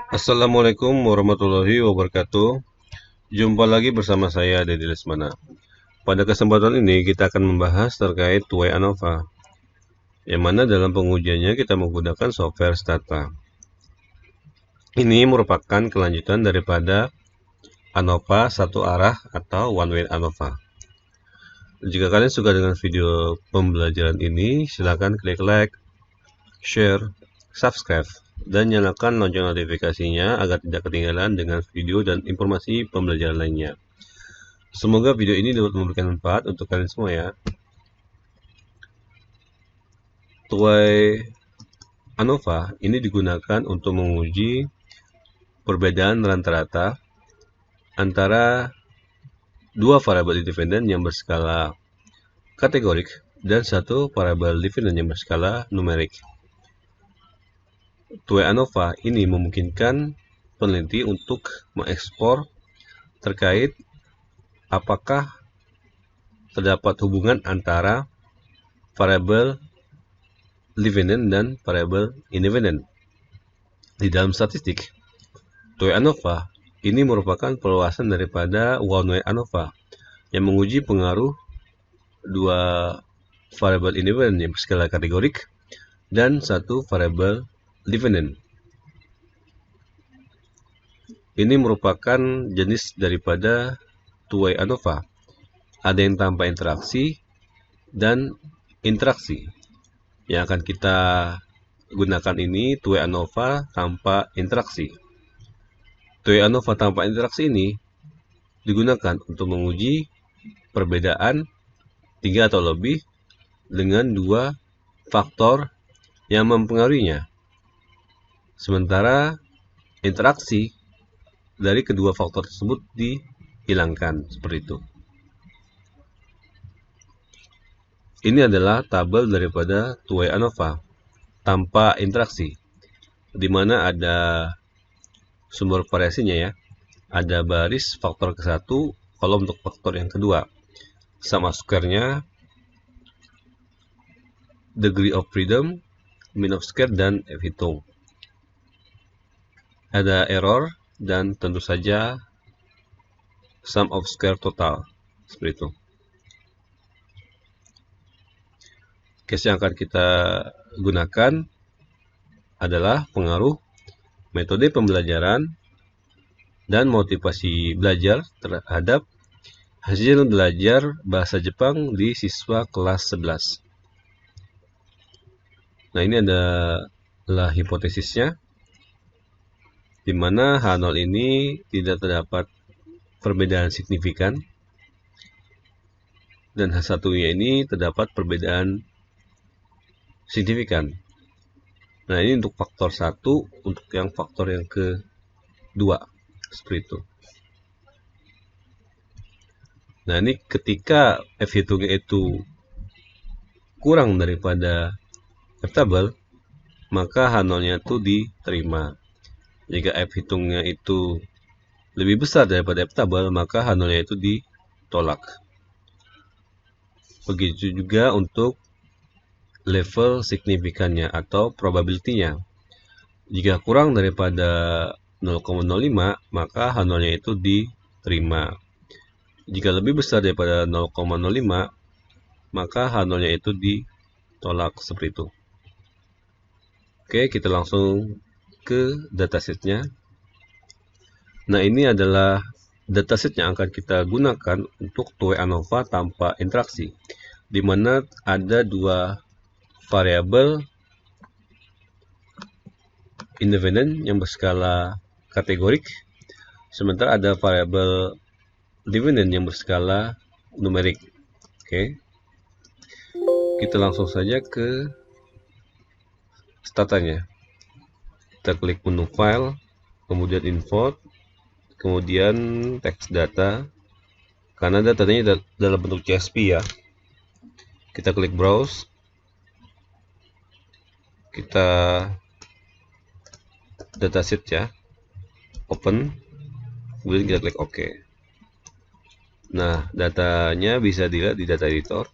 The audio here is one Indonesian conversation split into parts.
Assalamualaikum warahmatullahi wabarakatuh. Jumpa lagi bersama saya Deddy Lesmana. Pada kesempatan ini kita akan membahas terkait Tuwai ANOVA, yang mana dalam pengujiannya kita menggunakan software Stata. Ini merupakan kelanjutan daripada ANOVA satu arah atau one way ANOVA. Jika kalian suka dengan video pembelajaran ini, silakan klik like, share, subscribe, dan nyalakan lonceng notifikasinya agar tidak ketinggalan dengan video dan informasi pembelajaran lainnya. Semoga video ini dapat memberikan manfaat untuk kalian semua ya. Tuwai ANOVA ini digunakan untuk menguji perbedaan rata-rata antara dua variabel independen yang berskala kategorik dan satu variabel dependen yang berskala numerik. Tuwai ANOVA ini memungkinkan peneliti untuk mengekspor terkait apakah terdapat hubungan antara variabel dependen dan variabel independen. Di dalam statistik, Tuwai ANOVA ini merupakan perluasan daripada one way ANOVA yang menguji pengaruh dua variabel independen yang berskala kategorik dan satu variabel dependen. Ini merupakan jenis daripada Tuwai ANOVA. Ada yang tanpa interaksi dan interaksi. Yang akan kita gunakan ini Tuwai ANOVA tanpa interaksi. Tuwai ANOVA tanpa interaksi ini digunakan untuk menguji perbedaan 3 atau lebih dengan dua faktor yang mempengaruhinya. Sementara interaksi dari kedua faktor tersebut dihilangkan, seperti itu. Ini adalah tabel daripada Tuwai ANOVA tanpa interaksi, di mana ada sumber variasinya ya. Ada baris faktor ke-1, kolom untuk faktor yang kedua. Sum of square-nya, degree of freedom, mean of square, dan F hitung. Ada error dan tentu saja sum of square total, seperti itu. Case yang akan kita gunakan adalah pengaruh metode pembelajaran dan motivasi belajar terhadap hasil belajar bahasa Jepang di siswa kelas 11. Nah, ini adalah hipotesisnya, di mana H0 ini tidak terdapat perbedaan signifikan dan H1-nya ini terdapat perbedaan signifikan. Nah, ini untuk faktor 1, untuk yang faktor yang kedua, seperti itu. Nah, ini ketika F hitungnya itu kurang daripada F tabel, maka H0-nya itu diterima. Jika F hitungnya itu lebih besar daripada F tabel, maka H0-nya itu ditolak. Begitu juga untuk level signifikannya atau probability-nya. Jika kurang daripada 0,05, maka H0-nya itu diterima. Jika lebih besar daripada 0,05, maka H0-nya itu ditolak, seperti itu. Oke, kita langsung ke datasetnya. Nah, ini adalah dataset yang akan kita gunakan untuk Tuwai ANOVA tanpa interaksi, di mana ada dua variabel independen yang berskala kategorik, sementara ada variabel dependen yang berskala numerik. Oke. Kita langsung saja ke statanya. Kita klik menu file, kemudian import, kemudian text data. Karena datanya dalam bentuk CSV ya. Kita klik browse. Kita dataset ya, open, kemudian kita klik OK. Nah, datanya bisa dilihat di data editor.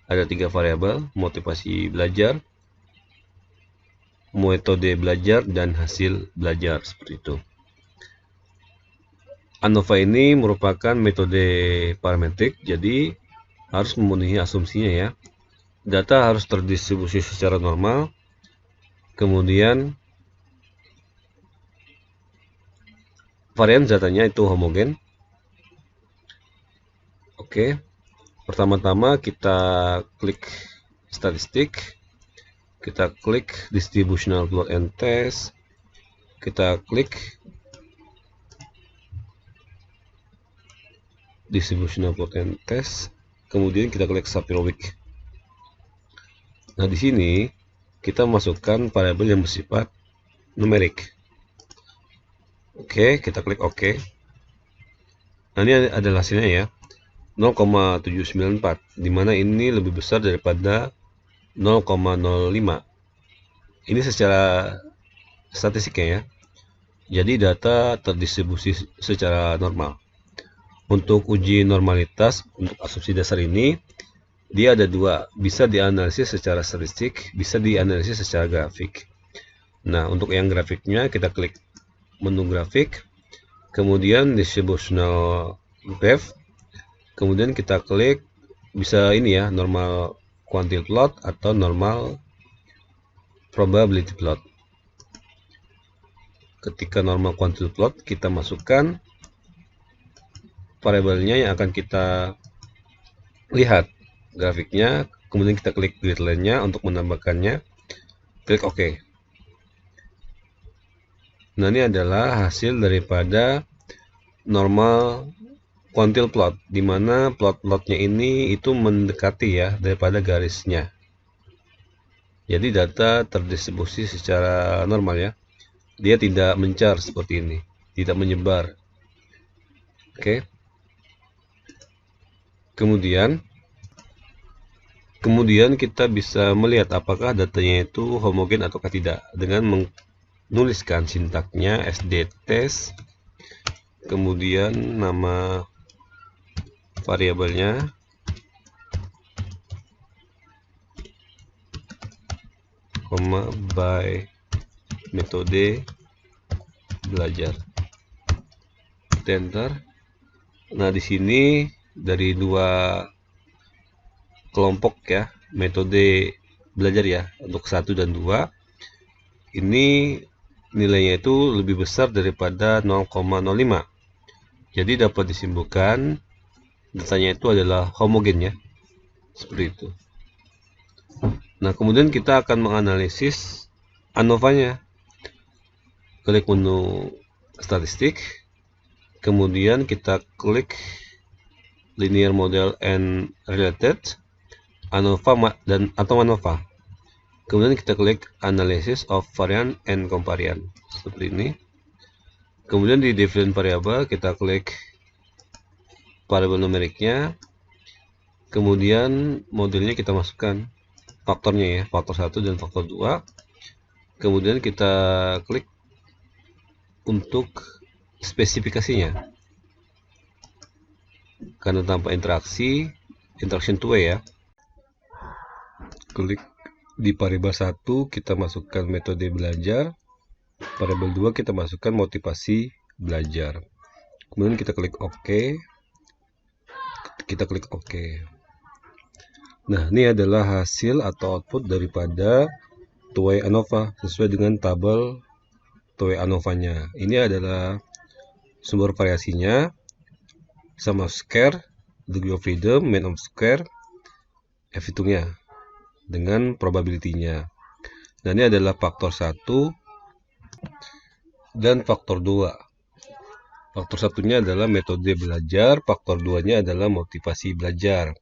Ada 3 variabel, motivasi belajar, metode belajar, dan hasil belajar, seperti itu. ANOVA ini merupakan metode parametrik, jadi harus memenuhi asumsinya ya. Data harus terdistribusi secara normal, kemudian varian datanya itu homogen. Oke, pertama-tama kita klik statistik, kita klik distributional plot and test, kita klik distributional plot and test, kemudian kita klik Shapiro Wilk. Nah, di sini kita masukkan variabel yang bersifat numerik. Oke, kita klik OK. Nah, ini adalah hasilnya ya, 0,794, dimana ini lebih besar daripada 0,05. Ini secara statistiknya ya. Jadi data terdistribusi secara normal. Untuk uji normalitas, untuk asumsi dasar ini, dia ada dua, bisa dianalisis secara statistik, bisa dianalisis secara grafik. Nah, untuk yang grafiknya kita klik menu grafik, kemudian distributional graph, kemudian kita klik bisa ini ya, normal quantile plot atau normal probability plot. Ketika normal quantile plot, kita masukkan variabelnya yang akan kita lihat grafiknya, kemudian kita klik grid line-nya untuk menambahkannya, klik OK. Nah, ini adalah hasil daripada normal quantile plot, di mana plot-plotnya ini itu mendekati ya daripada garisnya. Jadi data terdistribusi secara normal ya. Dia tidak mencar seperti ini, tidak menyebar. Oke. Kemudian kita bisa melihat apakah datanya itu homogen ataukah tidak dengan menuliskan sintaknya SD test, kemudian nama variabelnya, koma by metode belajar, enter. Nah, di sini dari dua kelompok ya, metode belajar ya, untuk 1 dan 2, ini nilainya itu lebih besar daripada 0,05. Jadi dapat disimpulkan datanya itu adalah homogen ya, seperti itu. Nah, kemudian kita akan menganalisis ANOVA-nya. Klik menu statistik, kemudian kita klik linear model and related, ANOVA dan atau ANOVA. Kemudian kita klik analysis of variant and covariant, seperti ini. Kemudian di different variable kita klik variabel numeriknya, kemudian modelnya kita masukkan faktornya ya, faktor 1 dan faktor 2. Kemudian kita klik untuk spesifikasinya, karena tanpa interaction two way ya. Klik di variabel 1 kita masukkan metode belajar, variabel 2 kita masukkan motivasi belajar. Kemudian kita klik OK. Kita klik OK. Nah, ini adalah hasil atau output daripada two-way ANOVA sesuai dengan tabel two-way ANOVA-nya. Ini adalah sumber variasinya, sum of square, degree of freedom, mean of square, F-hitungnya dengan probability-nya. Nah, ini adalah faktor 1 dan faktor 2. Faktor satunya adalah metode belajar, faktor 2-nya adalah motivasi belajar.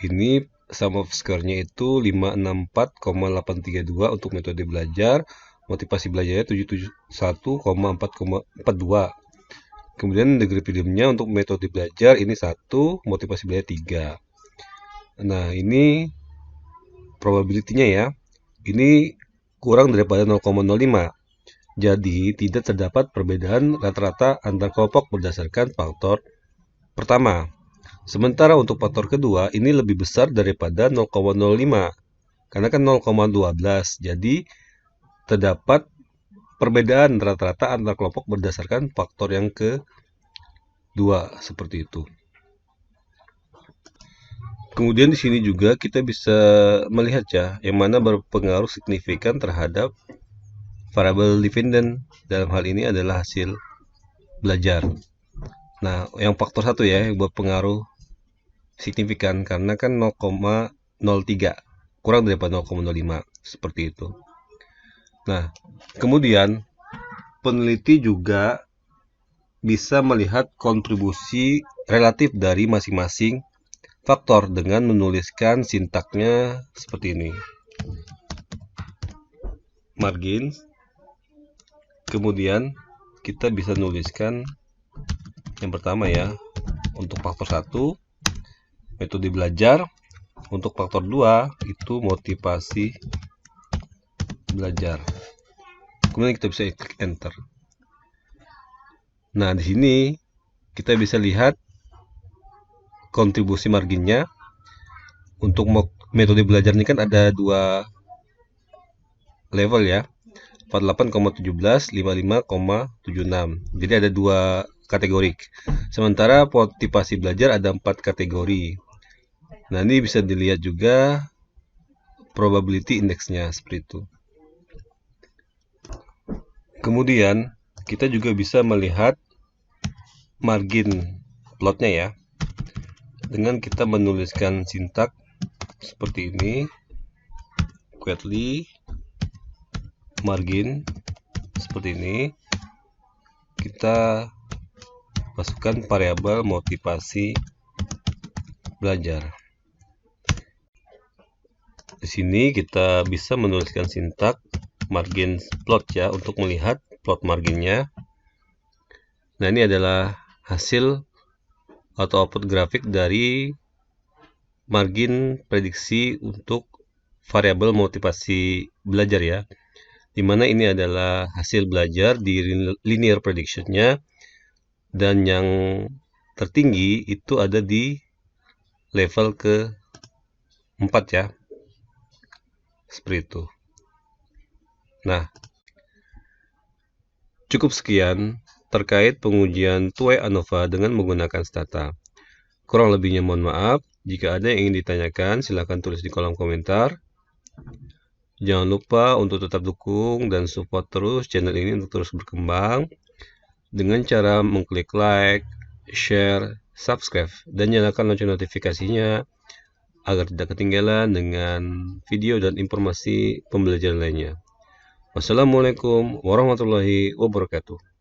Ini sum of square-nya itu 564,832 untuk metode belajar, motivasi belajarnya 771,442. Kemudian degree freedom-nya untuk metode belajar ini 1, motivasi belajar 3. Nah, ini probability-nya ya. Ini kurang daripada 0,05. Jadi tidak terdapat perbedaan rata-rata antar kelompok berdasarkan faktor pertama. Sementara untuk faktor kedua ini lebih besar daripada 0,05 karena kan 0,12. Jadi terdapat perbedaan rata-rata antar kelompok berdasarkan faktor yang kedua seperti itu. Kemudian di sini juga kita bisa melihat ya yang mana berpengaruh signifikan terhadap variabel dependent. Dalam hal ini adalah hasil belajar. Nah, yang faktor 1 ya yang berpengaruh signifikan karena kan 0,03 kurang daripada 0,05 seperti itu. Nah, kemudian peneliti juga bisa melihat kontribusi relatif dari masing-masing faktor dengan menuliskan sintaknya seperti ini. Margin. Kemudian kita bisa nuliskan yang pertama ya, untuk faktor 1 metode belajar, untuk faktor 2 itu motivasi belajar. Kemudian kita bisa klik enter. Nah, di sini kita bisa lihat kontribusi marginnya. Untuk metode belajar ini kan ada 2 level ya, 48,17, 55,76. Jadi ada 2 kategori. Sementara motivasi belajar ada 4 kategori. Nah, ini bisa dilihat juga probability indeksnya seperti itu. Kemudian kita juga bisa melihat margin plotnya ya, dengan kita menuliskan sintak seperti ini, quietly margin seperti ini. Kita masukkan variabel motivasi belajar. Di sini kita bisa menuliskan sintak margin plot ya untuk melihat plot marginnya. Nah, ini adalah hasil atau output grafik dari margin prediksi untuk variabel motivasi belajar ya, dimana ini adalah hasil belajar di linear prediction-nya, dan yang tertinggi itu ada di level ke-4 ya, seperti itu. Nah, cukup sekian terkait pengujian TUE ANOVA dengan menggunakan stata. Kurang lebihnya mohon maaf. Jika ada yang ingin ditanyakan, silakan tulis di kolom komentar. Jangan lupa untuk tetap dukung dan support terus channel ini untuk terus berkembang dengan cara mengklik like, share, subscribe, dan nyalakan lonceng notifikasinya agar tidak ketinggalan dengan video dan informasi pembelajaran lainnya. Wassalamualaikum warahmatullahi wabarakatuh.